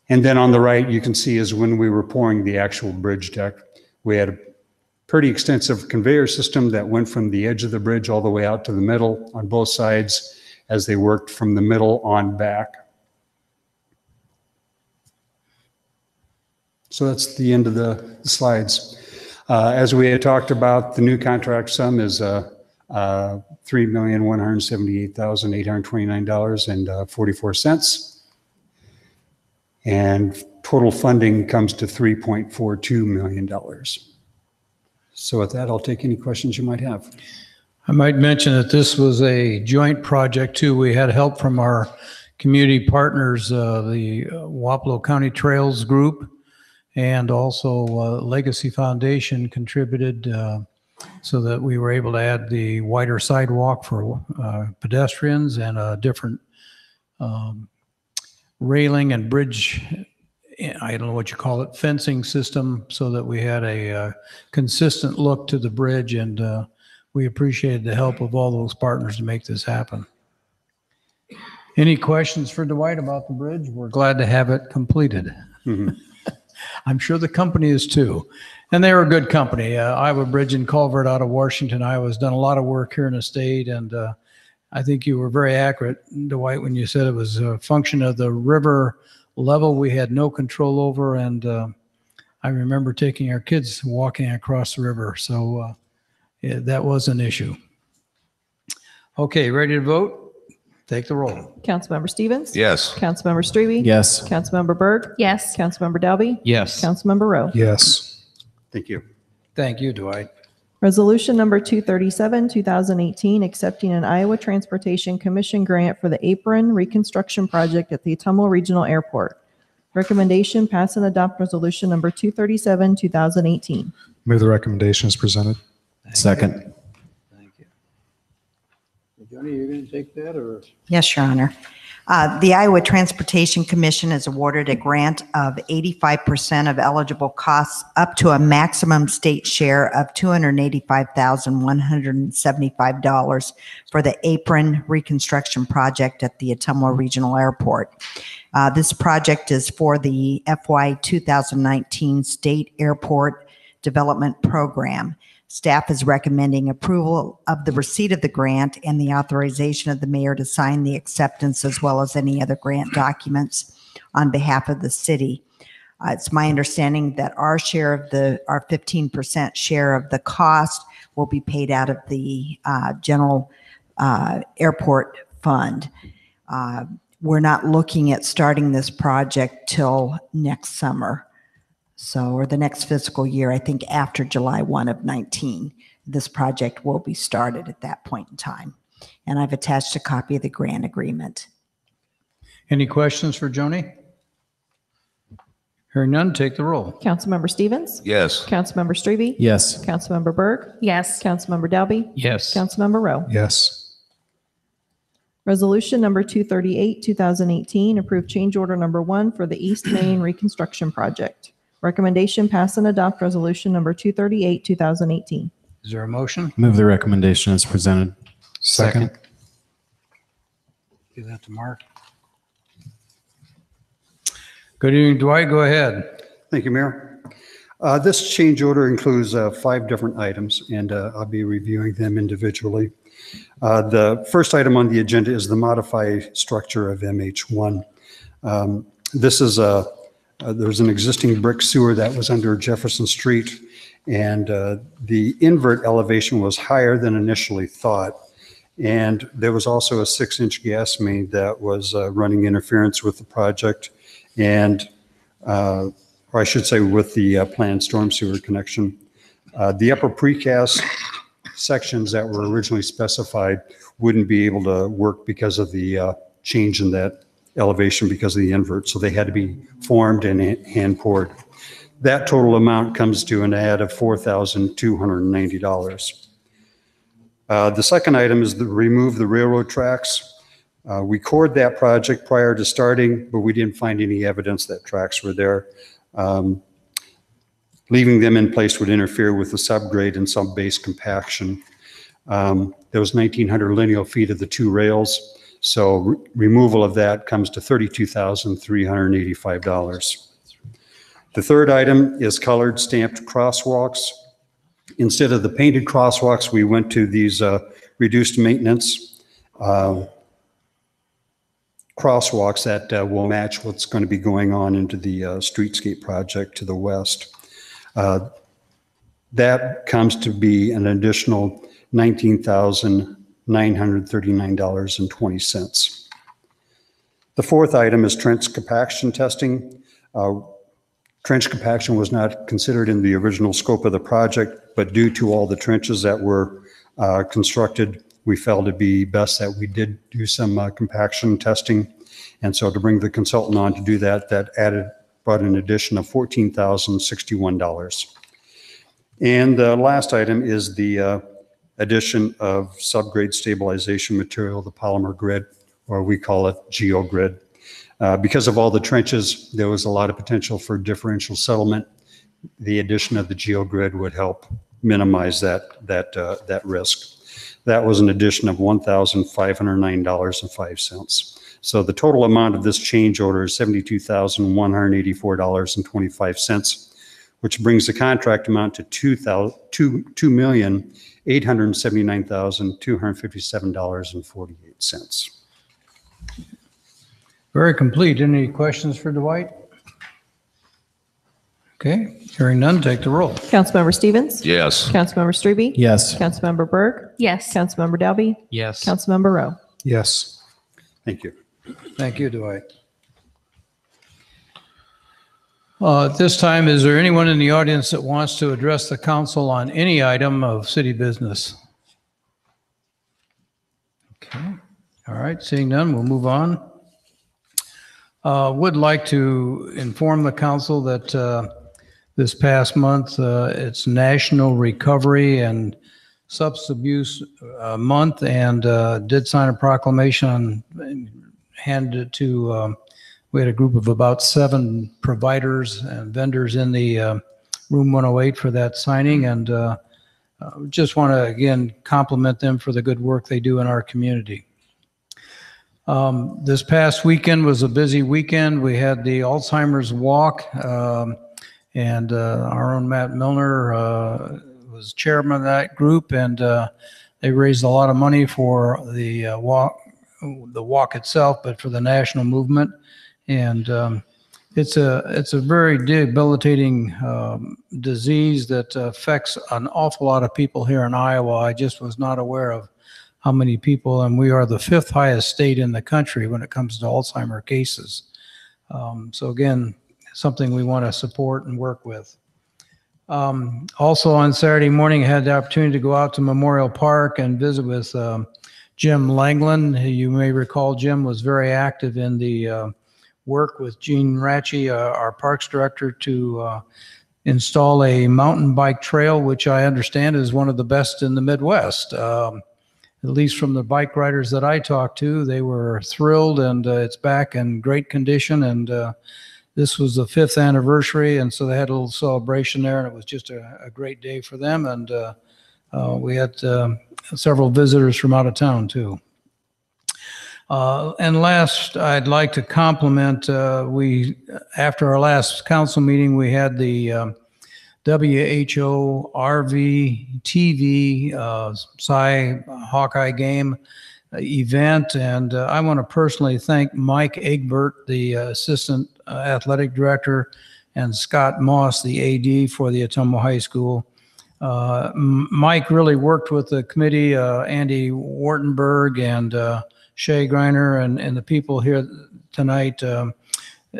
And then on the right, you can see is when we were pouring the actual bridge deck, we had a pretty extensive conveyor system that went from the edge of the bridge all the way out to the middle on both sides as they worked from the middle on back. So that's the end of the slides. As we had talked about, the new contract sum is $3,178,829.44. And total funding comes to $3.42 million. So with that, I'll take any questions you might have. I might mention that this was a joint project too. We had help from our community partners, the Wapello County Trails Group, and also Legacy Foundation contributed so that we were able to add the wider sidewalk for pedestrians and a different railing and bridge, I don't know what you call it, fencing system, so that we had a consistent look to the bridge, and we appreciated the help of all those partners to make this happen. Any questions for Dwight about the bridge? We're glad to have it completed. Mm-hmm. I'm sure the company is too. And they were a good company. Iowa Bridge and Culvert out of Washington, Iowa has done a lot of work here in the state, and I think you were very accurate, Dwight, when you said it was a function of the river level we had no control over. And I remember taking our kids walking across the river. So yeah, that was an issue. Okay, ready to vote? Take the roll. Councilmember Stevens? Yes. Councilmember Strebe? Yes. Councilmember Berg? Yes. Councilmember Dalby? Yes. Councilmember Rowe? Yes. Thank you. Thank you, Dwight. Resolution number 237, 2018, accepting an Iowa Transportation Commission grant for the apron reconstruction project at the Ottumwa Regional Airport. Recommendation, pass and adopt resolution number 237, 2018. Move the recommendation as presented. Second. Thank you. Johnny, you're going to take that, or? Yes, Your Honor. The Iowa Transportation Commission has awarded a grant of 85% of eligible costs up to a maximum state share of $285,175 for the apron reconstruction project at the Ottumwa Regional Airport. This project is for the FY 2019 State Airport Development Program. Staff is recommending approval of the receipt of the grant and the authorization of the mayor to sign the acceptance as well as any other grant documents on behalf of the city. It's my understanding that our 15% share of the cost will be paid out of the general airport fund. We're not looking at starting this project till next summer. Or the next fiscal year, I think after July 1 of 19, this project will be started at that point in time. And I've attached a copy of the grant agreement. Any questions for Joni? Hearing none, take the roll. Councilmember Stevens? Yes. Councilmember Strebe? Yes. Councilmember Berg? Yes. Councilmember Dalby? Yes. Councilmember Rowe? Yes. Resolution number 238, 2018, approve change order number 1 for the East Main Reconstruction Project. Recommendation, pass and adopt resolution number 238, 2018. Is there a motion? Move the recommendation as presented. Second. Give that to Mark. Good evening, Dwight. Go ahead. Thank you, Mayor. This change order includes 5 different items, and I'll be reviewing them individually. The first item on the agenda is the modified structure of MH1. This is there's an existing brick sewer that was under Jefferson Street, and the invert elevation was higher than initially thought. And there was also a 6-inch gas main that was running interference with the project, and or I should say with the planned storm sewer connection. The upper precast sections that were originally specified wouldn't be able to work because of the change in that elevation because of the invert, so they had to be formed and hand poured. That total amount comes to an add of $4,290. The second item is to remove the railroad tracks. We cored that project prior to starting, but we didn't find any evidence that tracks were there. Leaving them in place would interfere with the subgrade and subbase compaction. There was 1,900 lineal feet of the 2 rails. So removal of that comes to $32,385. The third item is colored stamped crosswalks. Instead of the painted crosswalks, we went to these reduced maintenance crosswalks that will match what's going to be going on into the streetscape project to the west. That comes to be an additional $19,939.20. The fourth item is trench compaction testing. Trench compaction was not considered in the original scope of the project, but due to all the trenches that were constructed, we felt it'd be best that we did do some compaction testing. And so to bring the consultant on to do that, brought an addition of $14,061. And the last item is the addition of subgrade stabilization material, the polymer grid, or we call it geogrid. Because of all the trenches, there was a lot of potential for differential settlement. The addition of the geogrid would help minimize that risk. That was an addition of $1,509.05. So the total amount of this change order is $72,184.25, which brings the contract amount to $2,879,257.48. Very complete. Any questions for Dwight? Okay, hearing none, take the roll. Councilmember Stevens? Yes. Councilmember Strebe? Yes. Councilmember Berg? Yes. Councilmember Dalby? Yes. Councilmember Rowe? Yes. Thank you. Thank you, Dwight. At this time, is there anyone in the audience that wants to address the council on any item of city business? Okay, all right, seeing none, we'll move on. Would like to inform the council that this past month, it's National Recovery and Substance Abuse Month, and did sign a proclamation on handed it to, we had a group of about 7 providers and vendors in the room 108 for that signing, and just want to again compliment them for the good work they do in our community. This past weekend was a busy weekend. We had the Alzheimer's Walk, and our own Matt Milner was chairman of that group, and they raised a lot of money for the walk itself, but for the national movement. And it's a very debilitating disease that affects an awful lot of people here in Iowa. I just was not aware of how many people, and we are the 5th highest state in the country when it comes to Alzheimer cases. So again, something we want to support and work with. Also on Saturday morning, I had the opportunity to go out to Memorial Park and visit with Jim Langland. You may recall Jim was very active in the work with Gene Ratchey, our Parks Director, to install a mountain bike trail, which I understand is one of the best in the Midwest. At least from the bike riders that I talked to, they were thrilled, and it's back in great condition. And this was the 5th anniversary, and so they had a little celebration there, and it was just a great day for them. And we had several visitors from out of town too. And last, I'd like to compliment, after our last council meeting, we had the WHO RV TV Cy Hawkeye game event, and I want to personally thank Mike Egbert, the assistant athletic director, and Scott Moss, the AD for the Ottumwa High School. Mike really worked with the committee, Andy Wartenberg and Shay Greiner and the people here tonight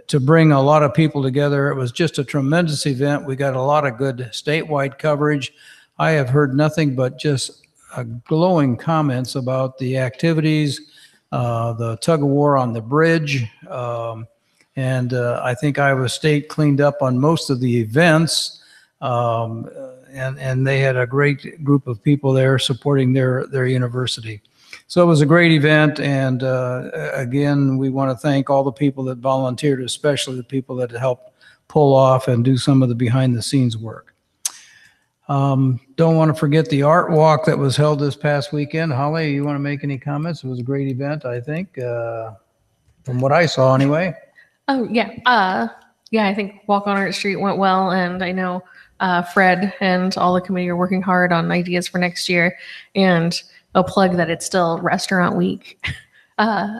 to bring a lot of people together. It was just a tremendous event. We got a lot of good statewide coverage. I have heard nothing but just glowing comments about the activities, the tug of war on the bridge, and I think Iowa State cleaned up on most of the events, and they had a great group of people there supporting their university. So it was a great event, and again, we want to thank all the people that volunteered, especially the people that helped pull off and do some of the behind-the-scenes work. Don't want to forget the art walk that was held this past weekend. Holly, you want to make any comments? It was a great event, I think, from what I saw anyway. Oh, yeah. Yeah, I think Walk on Art Street went well, and I know Fred and all the committee are working hard on ideas for next year. And a plug that it's still Restaurant Week.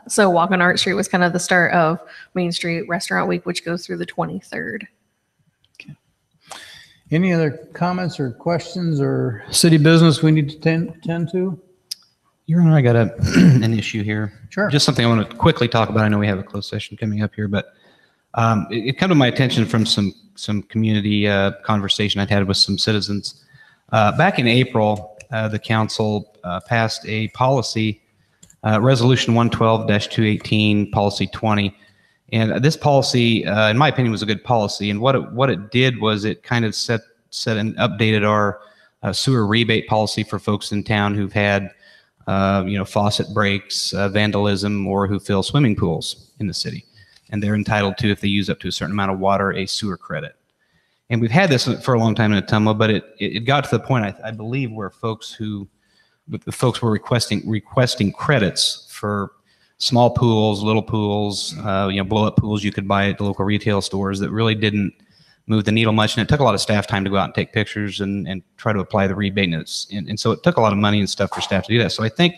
So Walk on Art Street was kind of the start of Main Street Restaurant Week, which goes through the 23rd. Okay. Any other comments or questions or city business we need to tend to? Your Honor, I got an issue here. Sure. Just something I want to quickly talk about. I know we have a closed session coming up here, but it came to my attention from some community conversation I'd had with some citizens. Back in April, the council passed a policy, Resolution 112-218, Policy 20. And this policy, in my opinion, was a good policy. And what it did was it kind of set and updated our sewer rebate policy for folks in town who've had faucet breaks, vandalism, or who fill swimming pools in the city. And they're entitled to, if they use up to a certain amount of water, a sewer credit. And we've had this for a long time in Ottumwa, but it got to the point, I believe, where folks were requesting credits for small pools, little pools, blow-up pools you could buy at the local retail stores that really didn't move the needle much. And it took a lot of staff time to go out and take pictures and try to apply the rebate. And so it took a lot of money and stuff for staff to do that. So I think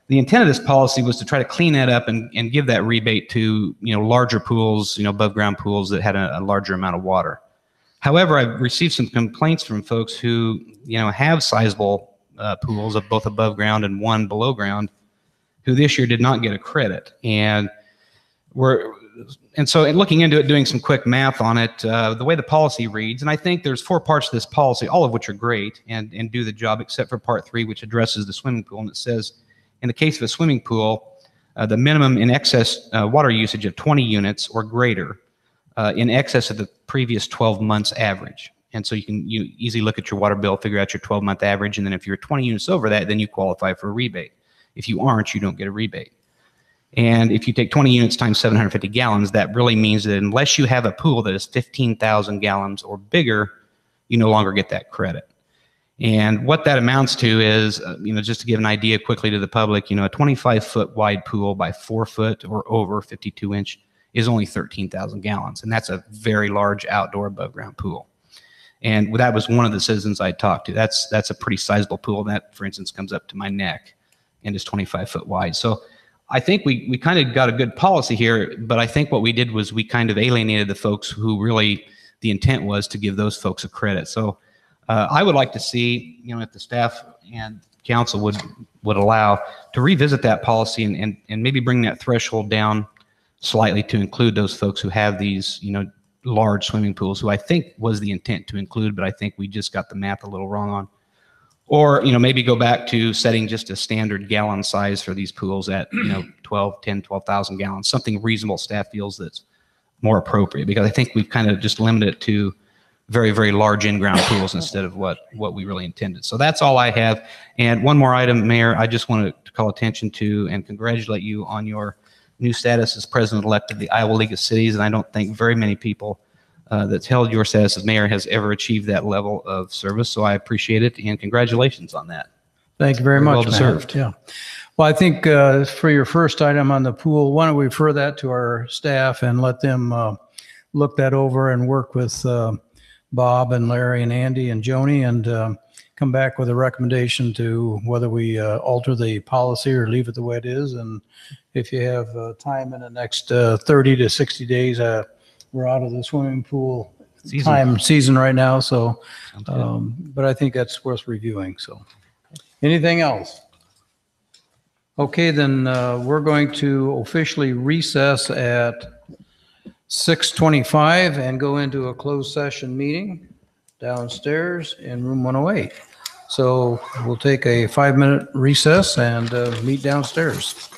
the intent of this policy was to try to clean that up and give that rebate to larger pools, above ground pools that had a larger amount of water. However, I've received some complaints from folks who have sizable pools of both above ground and one below ground, who this year did not get a credit. And so looking into it, doing some quick math on it, the way the policy reads, and I think there's 4 parts to this policy, all of which are great and do the job, except for part 3, which addresses the swimming pool. And it says, in the case of a swimming pool, the minimum in excess water usage of 20 units or greater in excess of the previous 12 months average. And so you easily look at your water bill, figure out your 12-month average, and then if you're 20 units over that, then you qualify for a rebate. If you aren't, you don't get a rebate. And if you take 20 units times 750 gallons, that really means that unless you have a pool that is 15,000 gallons or bigger, you no longer get that credit. And what that amounts to is, just to give an idea quickly to the public, a 25-foot wide pool by 4 foot or over 52-inch is only 13,000 gallons. And that's a very large outdoor above ground pool. And that was one of the citizens I talked to. That's a pretty sizable pool. That, for instance, comes up to my neck and is 25 foot wide. So I think we kind of got a good policy here, but I think what we did was we kind of alienated the folks who really the intent was to give those folks a credit. So I would like to see, if the staff and council would allow to revisit that policy and maybe bring that threshold down slightly to include those folks who have these, large swimming pools, who I think was the intent to include, but I think we just got the math a little wrong on. Or, maybe go back to setting just a standard gallon size for these pools at, 12,000 gallons, something reasonable staff feels that's more appropriate, because I think we've kind of just limited it to very, very large in-ground pools instead of what we really intended. So that's all I have. And one more item, Mayor, I just wanted to call attention to and congratulate you on your new status as president-elect of the Iowa League of Cities. And I don't think very many people that's held your status as mayor has ever achieved that level of service. So I appreciate it and congratulations on that. Thank you very much. Well deserved. Yeah. Well, I think for your first item on the pool, why don't we refer that to our staff and let them look that over and work with Bob and Larry and Andy and Joni and come back with a recommendation to whether we alter the policy or leave it the way it is. And if you have time in the next 30 to 60 days, we're out of the swimming pool season right now. So, but I think that's worth reviewing. So anything else? Okay, then we're going to officially recess at 6:25 and go into a closed session meeting downstairs in room 108. So we'll take a 5-minute recess and meet downstairs.